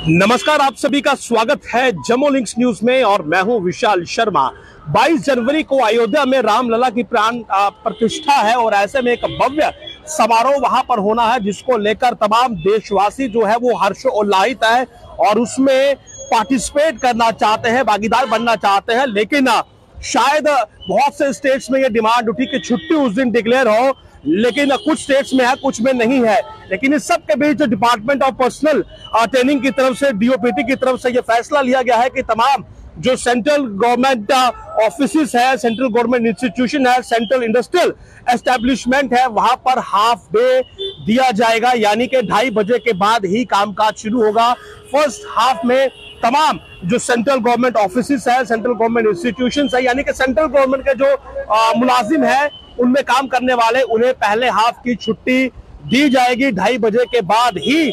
नमस्कार, आप सभी का स्वागत है जम्मू लिंक्स न्यूज में और मैं हूं विशाल शर्मा। 22 जनवरी को अयोध्या में रामलला की प्राण प्रतिष्ठा है और ऐसे में एक भव्य समारोह वहां पर होना है जिसको लेकर तमाम देशवासी जो है वो हर्षोल्लासित है और उसमें पार्टिसिपेट करना चाहते हैं, भागीदार बनना चाहते हैं। लेकिन शायद बहुत से स्टेट्स में ये डिमांड उठी कि छुट्टी उस दिन डिक्लेयर हो, लेकिन कुछ स्टेट्स में है, कुछ में नहीं है। लेकिन इस सब के बीच डिपार्टमेंट ऑफ पर्सनल ट्रेनिंग की तरफ से, डीओपीटी की तरफ से ये फैसला लिया गया है कि तमाम जो सेंट्रल गवर्नमेंट ऑफिस है, सेंट्रल गवर्नमेंट इंस्टीट्यूशन है, सेंट्रल इंडस्ट्रियल एस्टेब्लिशमेंट है, वहां पर हाफ डे दिया जाएगा, यानी कि 2:30 बजे के बाद ही कामकाज शुरू होगा। फर्स्ट हाफ में तमाम जो सेंट्रल गवर्नमेंट ऑफिस है, सेंट्रल गवर्नमेंट इंस्टीट्यूशन है, यानी कि सेंट्रल गवर्नमेंट के जो मुलाजिम है, उनमें काम करने वाले, उन्हें पहले हाफ की छुट्टी दी जाएगी। 2:30 बजे के बाद ही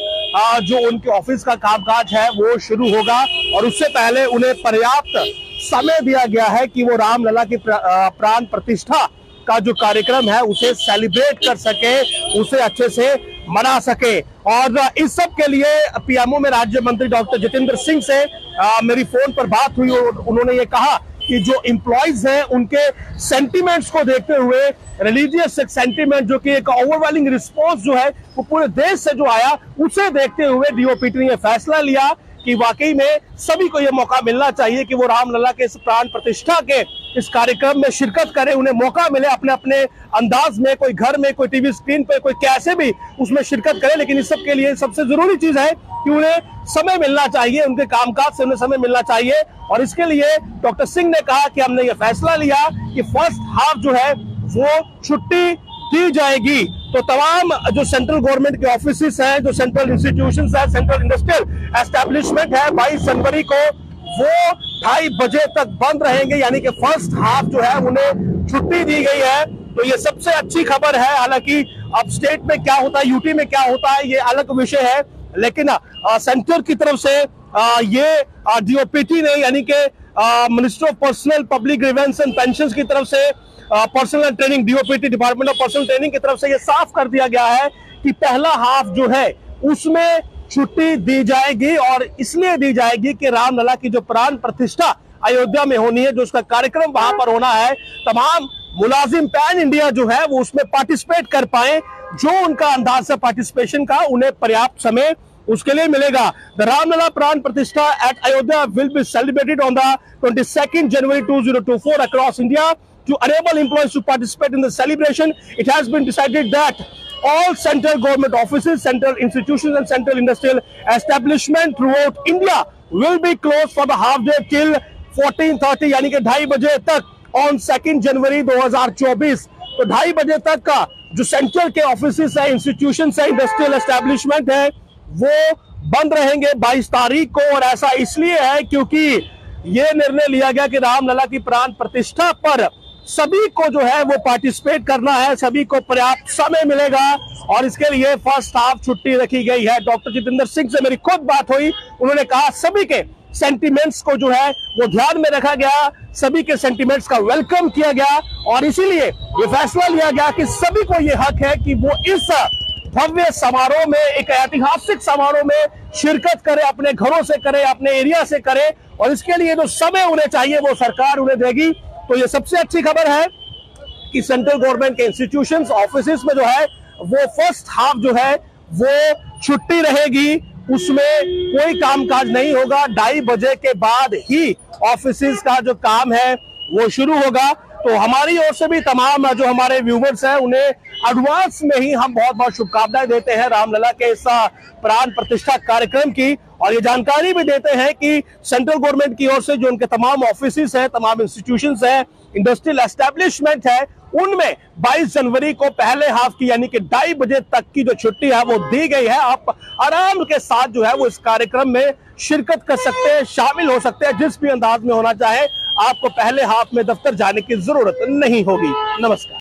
जो उनके ऑफिस का कामकाज है वो शुरू होगा और उससे पहले उन्हें पर्याप्त समय दिया गया है कि वो रामलला की प्राण प्रतिष्ठा का जो कार्यक्रम है उसे सेलिब्रेट कर सके, उसे अच्छे से मना सके। और इस सब के लिए पीएमओ में राज्य मंत्री डॉक्टर जितेंद्र सिंह से मेरी फोन पर बात हुई और उन्होंने ये कहा कि जो एम्प्लॉइज हैं उनके सेंटिमेंट्स को देखते हुए, रिलीजियस सेंटिमेंट जो कि एक ओवरवेलिंग रिस्पॉन्स जो है वो पूरे देश से जो आया, उसे देखते हुए डीओपीटी ने फैसला लिया कि वाकई में सभी को यह मौका मिलना चाहिए कि वो रामलला के इस प्राण प्रतिष्ठा के इस कार्यक्रम में शिरकत करें, उन्हें मौका मिले अपने अपने अंदाज में, कोई घर में, कोई टीवी स्क्रीन पे, कोई कैसे भी उसमें शिरकत करे। लेकिन इस सब के लिए सबसे जरूरी चीज है कि उन्हें समय मिलना चाहिए, उनके कामकाज से उन्हें समय मिलना चाहिए। और इसके लिए डॉक्टर सिंह ने कहा कि हमने ये फैसला लिया कि फर्स्ट हाफ जो है वो छुट्टी दी जाएगी। तो तमाम जो सेंट्रल गवर्नमेंट के ऑफिस हैं, जो सेंट्रल इंस्टीट्यूशंस है, सेंट्रल इंडस्ट्रियल एस्टेब्लिशमेंट है, 22 जनवरी को वो 2:30 बजे तक बंद रहेंगे, यानी कि फर्स्ट हाफ जो है उन्हें छुट्टी दी गई है। तो ये सबसे अच्छी खबर है। हालांकि अब स्टेट में क्या होता है, यूटी में क्या होता है, ये अलग विषय है। लेकिन सेंटर की तरफ से ये डीओपीटी ने, यानी कि minister of personnel public grievance and pensions की तरफ से, personal training, DOPT department of personal training की तरफ से ये साफ कर दिया गया है कि पहला हाफ जो है उसमें छुट्टी दी जाएगी और इसलिए दी जाएगी कि रामलला की जो प्राण प्रतिष्ठा अयोध्या में होनी है, जो उसका कार्यक्रम वहां पर होना है, तमाम मुलाजिम पैन इंडिया जो है वो उसमें पार्टिसिपेट कर पाए। जो उनका अंदाज है पार्टिसिपेशन का, उन्हें पर्याप्त समय उसके लिए मिलेगा। The Ramlala Pran Pratishtha at Ayodhya will be celebrated on the 22 January 2024 across India. To enable employees to participate in the celebration, it has been decided that all central government offices, central institutions and central industrial establishment throughout India will be closed for the half day till 14:30, यानी कि 2:30 बजे तक on 2 January 2024। तो 2:30 बजे तक का जो central के ऑफिस है, इंस्टीट्यूशन है, इंडस्ट्रियल एस्टेब्लिशमेंट है, वो बंद रहेंगे 22 तारीख को। और ऐसा इसलिए है क्योंकि ये निर्णय लिया गया कि रामलला की प्राण प्रतिष्ठा पर सभी को जो है वो पार्टिसिपेट करना है, सभी को पर्याप्त समय मिलेगा और इसके लिए फर्स्ट हाफ छुट्टी रखी गई है। डॉक्टर जितेंद्र सिंह से मेरी खुद बात हुई, उन्होंने कहा सभी के सेंटिमेंट्स को जो है वो ध्यान में रखा गया, सभी के सेंटिमेंट्स का वेलकम किया गया और इसीलिए ये फैसला लिया गया कि सभी को ये हक है कि वो इस भव्य समारोह में, एक ऐतिहासिक समारोह में शिरकत करे, अपने घरों से करे, अपने एरिया से करे और इसके लिए जो समय उन्हें चाहिए वो सरकार उन्हें देगी। तो ये सबसे अच्छी खबर है कि सेंट्रल गवर्नमेंट के इंस्टीट्यूशंस, ऑफिसेस में जो है वो फर्स्ट हाफ जो है वो छुट्टी रहेगी, उसमें कोई कामकाज नहीं होगा। 2:30 बजे के बाद ही ऑफिसेस का जो काम है वो शुरू होगा। तो हमारी ओर से भी तमाम जो हमारे व्यूवर्स हैं उन्हें एडवांस में ही हम बहुत बहुत शुभकामनाएं देते हैं रामलला के इस प्राण प्रतिष्ठा कार्यक्रम की। और ये जानकारी भी देते हैं कि सेंट्रल गवर्नमेंट की ओर से जो उनके तमाम ऑफिस है, तमाम इंस्टीट्यूशंस है, इंडस्ट्रियल एस्टेब्लिशमेंट है, उनमें 22 जनवरी को पहले हाफ की, यानी कि 2:30 बजे तक की जो छुट्टी है वो दी गई है। आप आराम के साथ जो है वो इस कार्यक्रम में शिरकत कर सकते हैं, शामिल हो सकते हैं, जिस भी अंदाज में होना चाहे। आपको पहले हाफ में दफ्तर जाने की जरूरत नहीं होगी। नमस्कार।